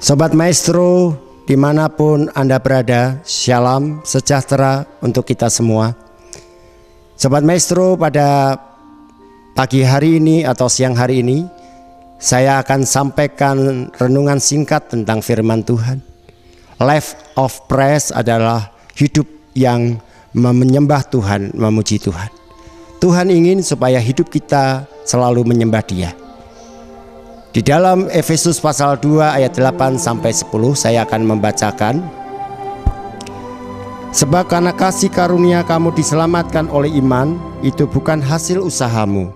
Sobat Maestro, dimanapun Anda berada, shalom sejahtera untuk kita semua. Sobat Maestro, pada pagi hari ini atau siang hari ini, saya akan sampaikan renungan singkat tentang firman Tuhan. Life of praise adalah hidup yang menyembah Tuhan, memuji Tuhan. Tuhan ingin supaya hidup kita selalu menyembah Dia. Di dalam Efesus pasal 2 ayat 8 sampai 10 saya akan membacakan. Sebab karena kasih karunia kamu diselamatkan oleh iman, itu bukan hasil usahamu,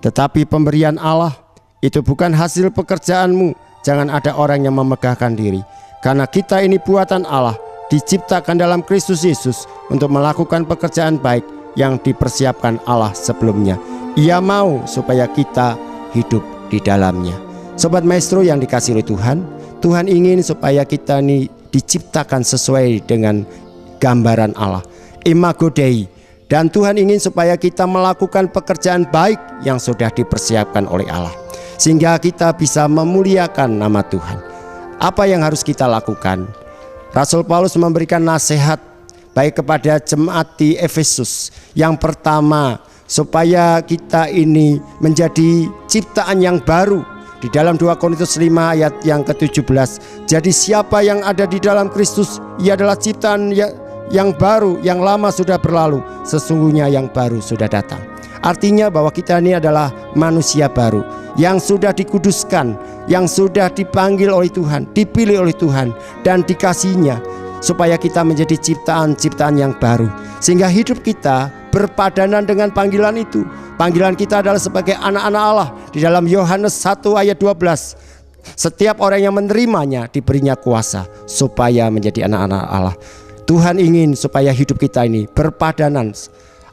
tetapi pemberian Allah. Itu bukan hasil pekerjaanmu. Jangan ada orang yang memegahkan diri. Karena kita ini buatan Allah, diciptakan dalam Kristus Yesus untuk melakukan pekerjaan baik yang dipersiapkan Allah sebelumnya. Ia mau supaya kita hidup di dalamnya. Sobat Maestro yang dikasihi oleh Tuhan, Tuhan ingin supaya kita ini diciptakan sesuai dengan gambaran Allah, Imago Dei. Dan Tuhan ingin supaya kita melakukan pekerjaan baik yang sudah dipersiapkan oleh Allah, sehingga kita bisa memuliakan nama Tuhan. Apa yang harus kita lakukan? Rasul Paulus memberikan nasihat baik kepada jemaat di Efesus. Yang pertama, supaya kita ini menjadi ciptaan yang baru. Di dalam 2 Korintus 5 ayat yang ke-17, jadi siapa yang ada di dalam Kristus, ia adalah ciptaan yang baru, yang lama sudah berlalu, sesungguhnya yang baru sudah datang. Artinya bahwa kita ini adalah manusia baru yang sudah dikuduskan, yang sudah dipanggil oleh Tuhan, dipilih oleh Tuhan, dan dikasihnya supaya kita menjadi ciptaan-ciptaan yang baru, sehingga hidup kita berpadanan dengan panggilan itu. Panggilan kita adalah sebagai anak-anak Allah. Di dalam Yohanes 1 ayat 12, setiap orang yang menerimanya diberinya kuasa supaya menjadi anak-anak Allah. Tuhan ingin supaya hidup kita ini berpadanan,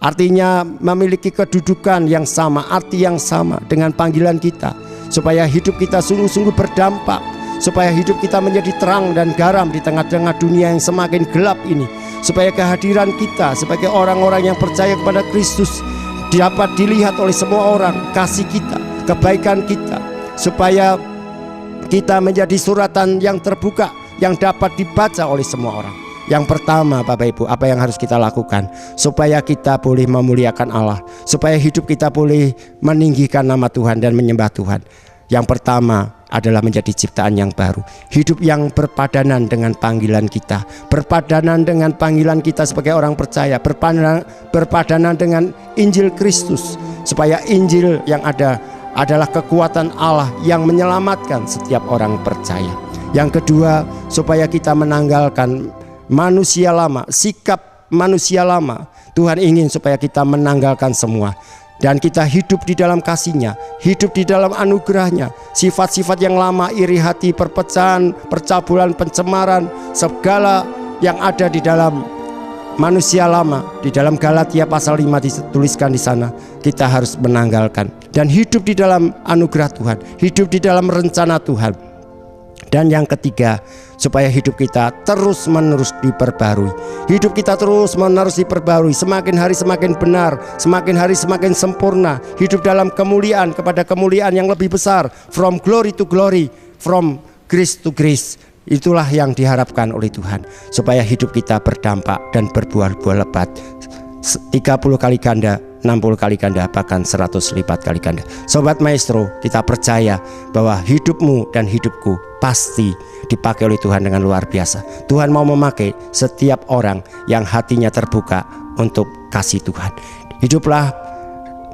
artinya memiliki kedudukan yang sama, arti yang sama dengan panggilan kita, supaya hidup kita sungguh-sungguh berdampak, supaya hidup kita menjadi terang dan garam di tengah-tengah dunia yang semakin gelap ini, supaya kehadiran kita sebagai orang-orang yang percaya kepada Kristus dapat dilihat oleh semua orang, kasih kita, kebaikan kita, supaya kita menjadi suratan yang terbuka yang dapat dibaca oleh semua orang. Yang pertama, Bapak Ibu, apa yang harus kita lakukan supaya kita boleh memuliakan Allah, supaya hidup kita boleh meninggikan nama Tuhan dan menyembah Tuhan? Yang pertama adalah menjadi ciptaan yang baru, hidup yang berpadanan dengan panggilan kita, berpadanan dengan panggilan kita sebagai orang percaya, berpadanan dengan Injil Kristus, supaya Injil yang ada adalah kekuatan Allah yang menyelamatkan setiap orang percaya. Yang kedua, supaya kita menanggalkan manusia lama, sikap manusia lama. Tuhan ingin supaya kita menanggalkan semua, dan kita hidup di dalam kasih-Nya, hidup di dalam anugerah-Nya. Sifat-sifat yang lama, iri hati, perpecahan, percabulan, pencemaran, segala yang ada di dalam manusia lama, di dalam Galatia pasal 5 dituliskan di sana, kita harus menanggalkan dan hidup di dalam anugerah Tuhan, hidup di dalam rencana Tuhan. Dan yang ketiga, supaya hidup kita terus-menerus diperbarui. Hidup kita terus-menerus diperbarui, semakin hari semakin benar, semakin hari semakin sempurna. Hidup dalam kemuliaan kepada kemuliaan yang lebih besar, from glory to glory, from grace to grace. Itulah yang diharapkan oleh Tuhan, supaya hidup kita berdampak dan berbuah-buah lebat 30 kali ganda, 60 kali ganda, bahkan 100 lipat kali ganda. Sobat Maestro, kita percaya bahwa hidupmu dan hidupku pasti dipakai oleh Tuhan dengan luar biasa. Tuhan mau memakai setiap orang yang hatinya terbuka untuk kasih Tuhan. Hiduplah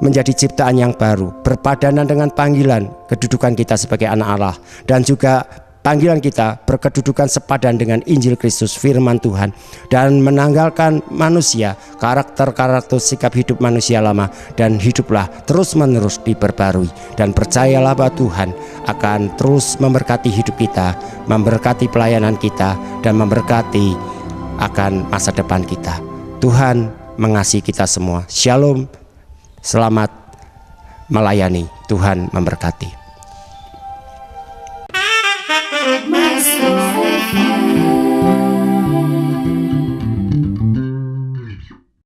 menjadi ciptaan yang baru, berpadanan dengan panggilan kedudukan kita sebagai anak Allah, dan juga panggilan kita berkedudukan sepadan dengan Injil Kristus, firman Tuhan, dan menanggalkan manusia, karakter-karakter sikap hidup manusia lama, dan hiduplah terus-menerus diperbarui. Dan percayalah bahwa Tuhan akan terus memberkati hidup kita, memberkati pelayanan kita, dan memberkati akan masa depan kita. Tuhan mengasihi kita semua. Shalom, selamat melayani. Tuhan memberkati.